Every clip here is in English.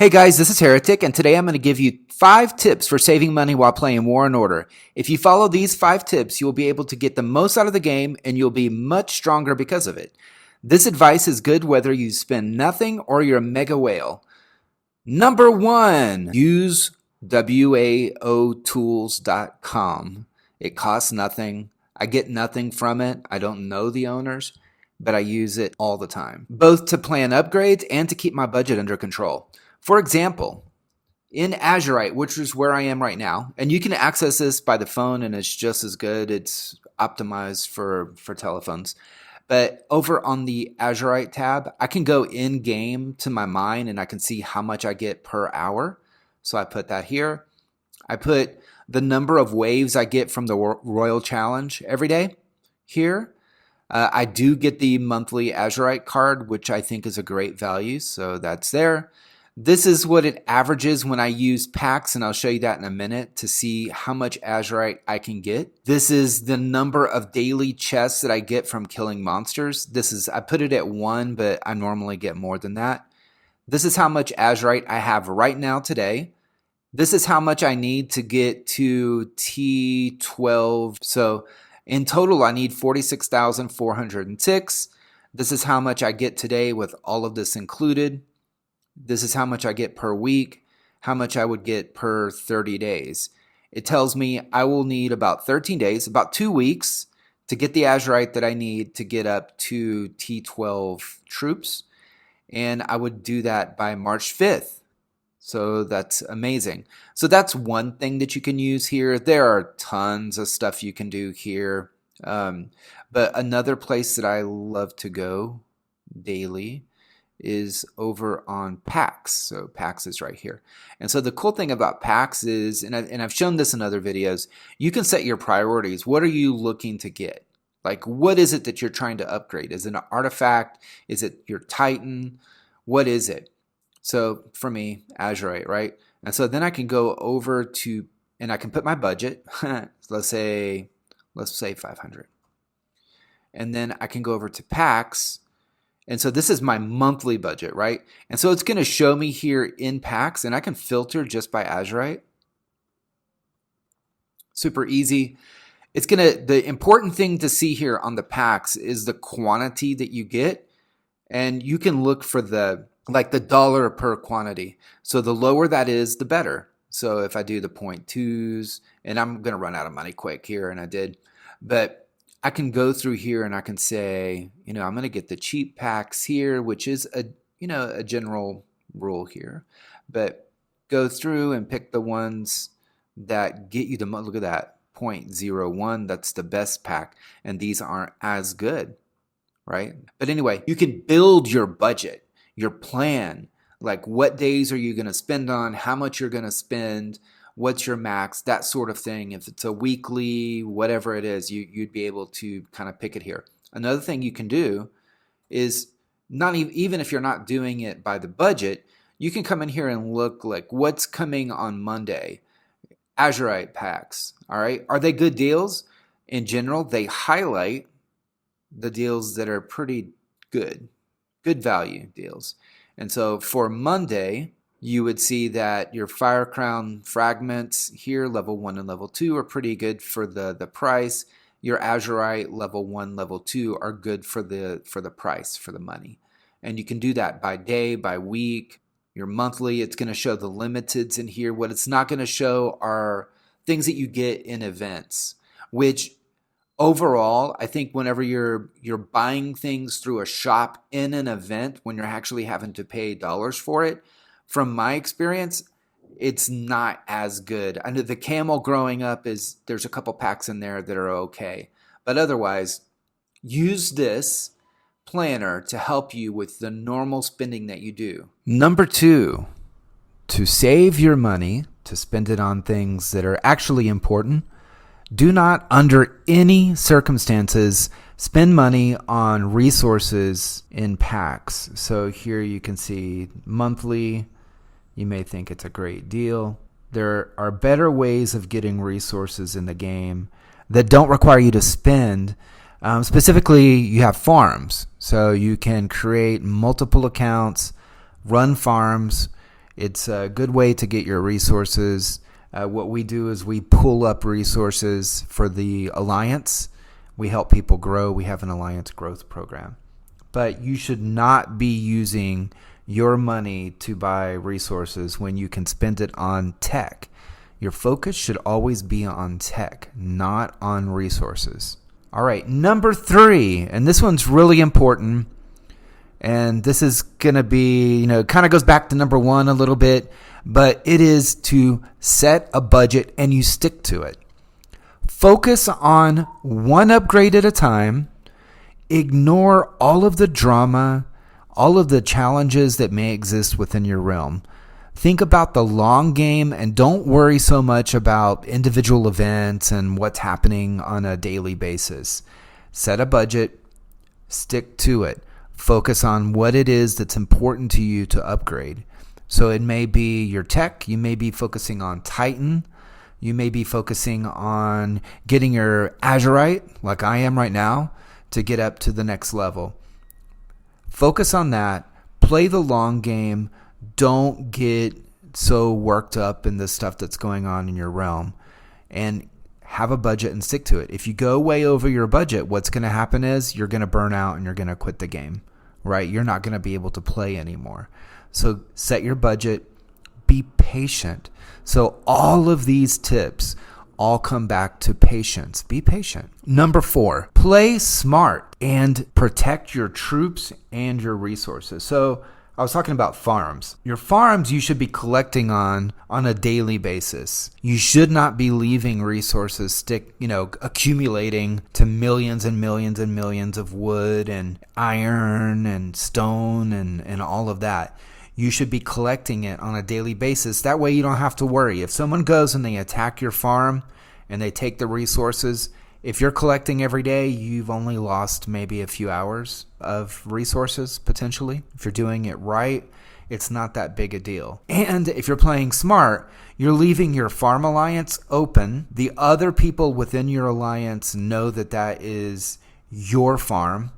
Hey guys, this is Heretic, and today I'm going to give you 5 tips for saving money while playing War and Order. If you follow these 5 tips, you'll be able to get the most out of the game, and you'll be much stronger because of it. This advice is good whether you spend nothing or you're a mega whale. Number 1, use Waotools.com. It costs nothing. I get nothing from it. I don't know the owners, but I use it all the time, both to plan upgrades and to keep my budget under control. For example, in Azurite, which is where I am right now, and you can access this by the phone and it's just as good. It's optimized for telephones. But over on the Azurite tab, I can go in-game to my mine and I can see how much I get per hour. So I put that here. I put the number of waves I get from the Royal Challenge every day here. I do get the monthly Azurite card, which I think is a great value. So that's there. This is what it averages when I use packs, and I'll show you that in a minute to see how much Azurite I can get. This is the number of daily chests that I get from killing monsters. I put it at 1, but I normally get more than that. This is how much Azurite I have right now today. This is how much I need to get to T12. So in total, I need 46,406. This is how much I get today with all of this included. This is how much I get per week, how much I would get per 30 days. It tells me I will need about 13 days, about 2 weeks to get the Azurite that I need to get up to T12 troops. And I would do that by March 5th. So that's amazing. So that's one thing that you can use here. There are tons of stuff you can do here. But another place that I love to go daily is over on packs. So packs is right here. And so the cool thing about packs is, and I've shown this in other videos, you can set your priorities. What are you looking to get? Like, what is it that you're trying to upgrade? Is it an artifact? Is it your Titan? What is it? So for me, Azurite, right? And so then I can go over to, and I can put my budget. let's say 500. And then I can go over to packs. And so this is my monthly budget, right? And so it's going to show me here in packs, and I can filter just by Azurite. Super easy. The important thing to see here on the packs is the quantity that you get. And you can look for the dollar per quantity. So the lower that is, the better. So if I do the 0.2s, and I'm going to run out of money quick here, and I did, but I can go through here and I can say, I'm going to get the cheap packs here, which is a general rule here, but go through and pick the ones that get you the most. Look at that, 0.01. That's the best pack. And these aren't as good, right? But anyway, you can build your budget, your plan, like what days are you going to spend on, how much you're going to spend, what's your max, that sort of thing. If it's a weekly, whatever it is, you'd be able to kind of pick it here. Another thing you can do is, not even if you're not doing it by the budget, you can come in here and look like what's coming on Monday. Azurite packs, all right? Are they good deals? In general, they highlight the deals that are pretty good value deals. And so for Monday, you would see that your Fire Crown fragments here, level 1 and level 2, are pretty good for the price. Your Azurite level 1, level 2 are good for the price, for the money. And you can do that by day, by week. Your monthly, it's going to show the limiteds in here. What it's not going to show are things that you get in events, which overall, I think whenever you're buying things through a shop in an event, when you're actually having to pay dollars for it, from my experience, it's not as good. I know the camel growing up there's a couple packs in there that are okay. But otherwise, use this planner to help you with the normal spending that you do. Number 2, to save your money, to spend it on things that are actually important, do not, under any circumstances, spend money on resources in packs. So here you can see monthly. You may think it's a great deal. There are better ways of getting resources in the game that don't require you to spend. Specifically, you have farms. So you can create multiple accounts, run farms, It's a good way to get your resources. What we do is we pull up resources for the alliance. We help people grow. We have an alliance growth program. But you should not be using your money to buy resources when you can spend it on tech. Your focus should always be on tech, not on resources. All right, number 3, and this one's really important. And this is going to be, kind of goes back to number 1 a little bit, but it is to set a budget and you stick to it. Focus on one upgrade at a time. Ignore all of the drama, all of the challenges that may exist within your realm. Think about the long game and don't worry so much about individual events and what's happening on a daily basis. Set a budget, stick to it. Focus on what it is that's important to you to upgrade. So it may be your tech, you may be focusing on Titan, you may be focusing on getting your Azurite, like I am right now, to get up to the next level. Focus on that. Play the long game. Don't get so worked up in the stuff that's going on in your realm. And have a budget and stick to it. If you go way over your budget, what's going to happen is you're going to burn out and you're going to quit the game, right? You're not going to be able to play anymore. So set your budget. Be patient. So all of these tips all come back to patience. Be patient. Number 4, play smart and protect your troops and your resources. So I was talking about farms. Your farms you should be collecting on a daily basis. You should not be leaving resources accumulating to millions and millions and millions of wood and iron and stone and all of that. You should be collecting it on a daily basis. That way you don't have to worry. If someone goes and they attack your farm and they take the resources, if you're collecting every day, you've only lost maybe a few hours of resources potentially. If you're doing it right, it's not that big a deal. And if you're playing smart, you're leaving your farm alliance open. The other people within your alliance know that is your farm,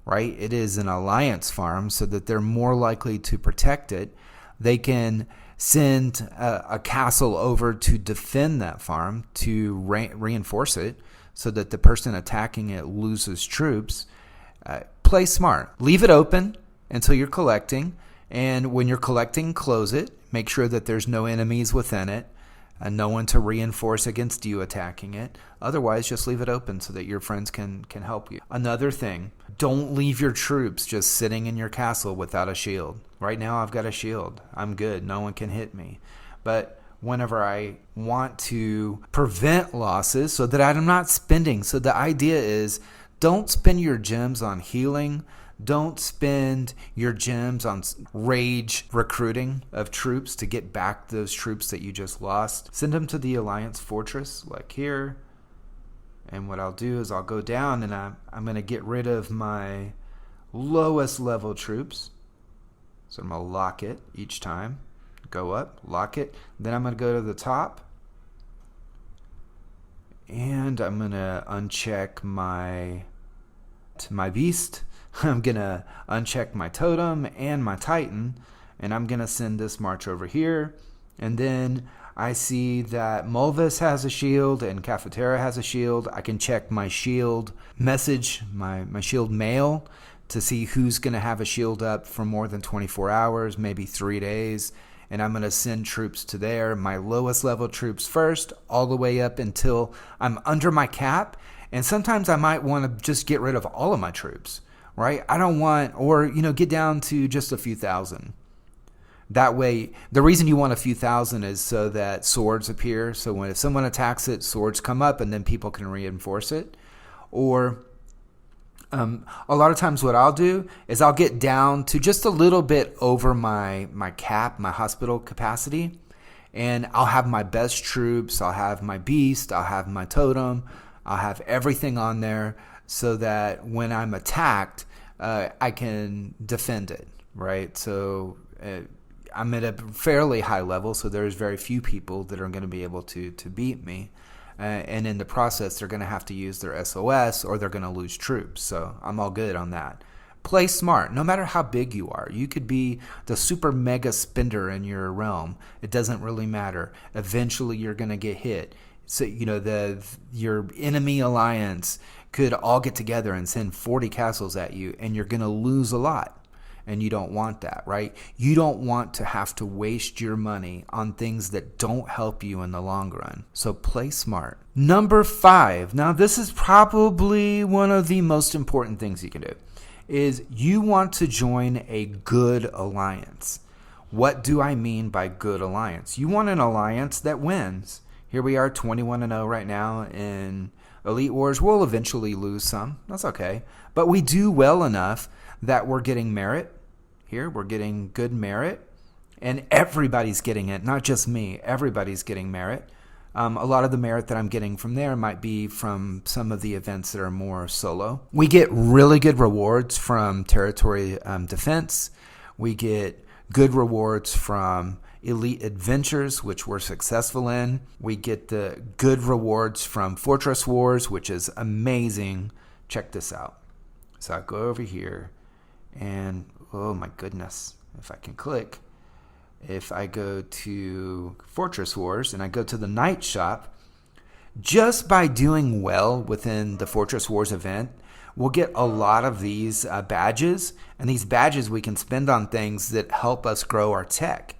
right? It is an alliance farm, so that they're more likely to protect it. They can send a castle over to defend that farm, to reinforce it, so that the person attacking it loses troops. Play smart. Leave it open until you're collecting. And when you're collecting, close it. Make sure that there's no enemies within it. And no one to reinforce against you attacking it. Otherwise, just leave it open so that your friends can help you. Another thing, don't leave your troops just sitting in your castle without a shield. Right now, I've got a shield. I'm good. No one can hit me. But whenever I want to prevent losses so that I'm not spending. So the idea is don't spend your gems on healing. Don't spend your gems on rage recruiting of troops to get back those troops that you just lost. Send them to the Alliance Fortress, like here. And what I'll do is I'll go down and I'm going to get rid of my lowest level troops. So I'm going to lock it each time. Go up, lock it. Then I'm going to go to the top. And I'm going to uncheck my beast. I'm going to uncheck my totem and my titan, and I'm going to send this march over here. And then I see that Mulvis has a shield and Cafeteria has a shield. I can check my shield message, my shield mail, to see who's going to have a shield up for more than 24 hours, maybe 3 days. And I'm going to send troops to there, my lowest level troops first, all the way up until I'm under my cap. And sometimes I might want to just get rid of all of my troops. Right? I don't want, or, get down to just a few thousand. That way, the reason you want a few thousand is so that swords appear. So if someone attacks it, swords come up and then people can reinforce it. Or a lot of times what I'll do is I'll get down to just a little bit over my cap, my hospital capacity. And I'll have my best troops. I'll have my beast. I'll have my totem. I'll have everything on there, so that when I'm attacked, I can defend it, right? So I'm at a fairly high level, so there's very few people that are going to be able to beat me. And in the process, they're going to have to use their SOS or they're going to lose troops. So I'm all good on that. Play smart. No matter how big you are, you could be the super mega spender in your realm. It doesn't really matter. Eventually, you're going to get hit. So your enemy alliance could all get together and send 40 castles at you, and you're going to lose a lot. And you don't want that, right? You don't want to have to waste your money on things that don't help you in the long run. So play smart. Number 5. Now, this is probably one of the most important things you can do, is you want to join a good alliance. What do I mean by good alliance? You want an alliance that wins. Here we are 21-0 right now in Elite Wars. We'll eventually lose some. That's okay. But we do well enough that we're getting merit here. We're getting good merit. And everybody's getting it, not just me. Everybody's getting merit. A lot of the merit that I'm getting from there might be from some of the events that are more solo. We get really good rewards from territory defense. We get good rewards from elite adventures, which we're successful in. We get the good rewards from Fortress Wars, which is amazing. Check this out. So I go over here and, oh my goodness, if I can click. If I go to Fortress Wars and I go to the Night Shop, just by doing well within the Fortress Wars event, we'll get a lot of these badges. And these badges we can spend on things that help us grow our tech.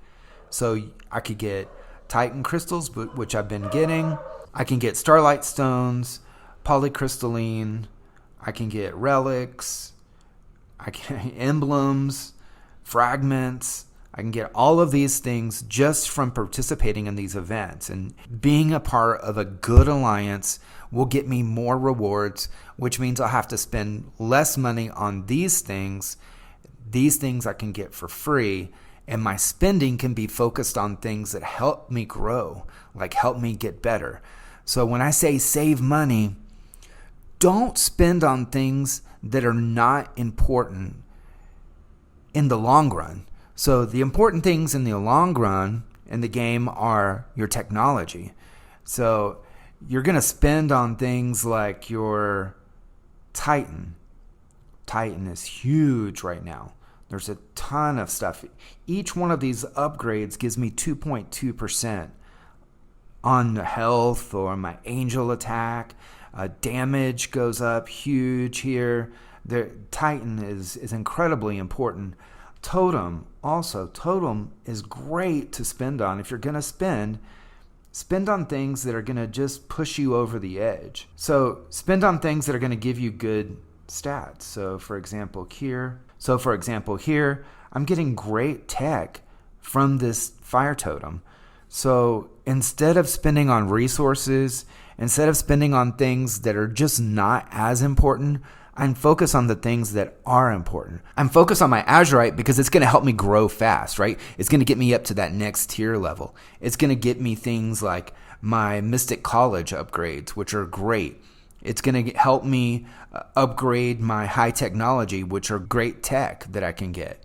So I could get Titan crystals, which I've been getting. I can get Starlight Stones, Polycrystalline. I can get relics. I can emblems, fragments. I can get all of these things just from participating in these events. And being a part of a good alliance will get me more rewards, which means I'll have to spend less money on these things. These things I can get for free. And my spending can be focused on things that help me grow, like help me get better. So when I say save money, don't spend on things that are not important in the long run. So the important things in the long run in the game are your technology. So you're going to spend on things like your Titan. Titan is huge right now. There's a ton of stuff. Each one of these upgrades gives me 2.2% on the health or my angel attack. Damage goes up huge here. The Titan is incredibly important. Totem is great to spend on. If you're going to spend on things that are going to just push you over the edge. So spend on things that are going to give you good stats. So for example here, I'm getting great tech from this fire totem. So instead of spending on resources, instead of spending on things that are just not as important, I'm focused on the things that are important. I'm focused on my Azurite because it's going to help me grow fast, right? It's going to get me up to that next tier level. It's going to get me things like my Mystic College upgrades, which are great. It's going to help me upgrade my high technology, which are great tech that I can get.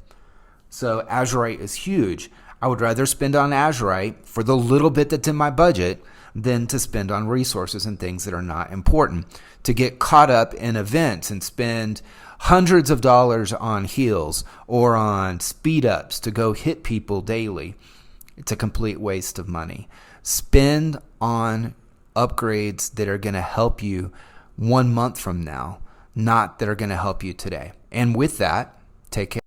So Azurite is huge. I would rather spend on Azurite for the little bit that's in my budget than to spend on resources and things that are not important. To get caught up in events and spend hundreds of dollars on heals or on speed ups to go hit people daily, it's a complete waste of money. Spend on upgrades that are going to help you 1 month from now, not that are going to help you today. And with that, take care.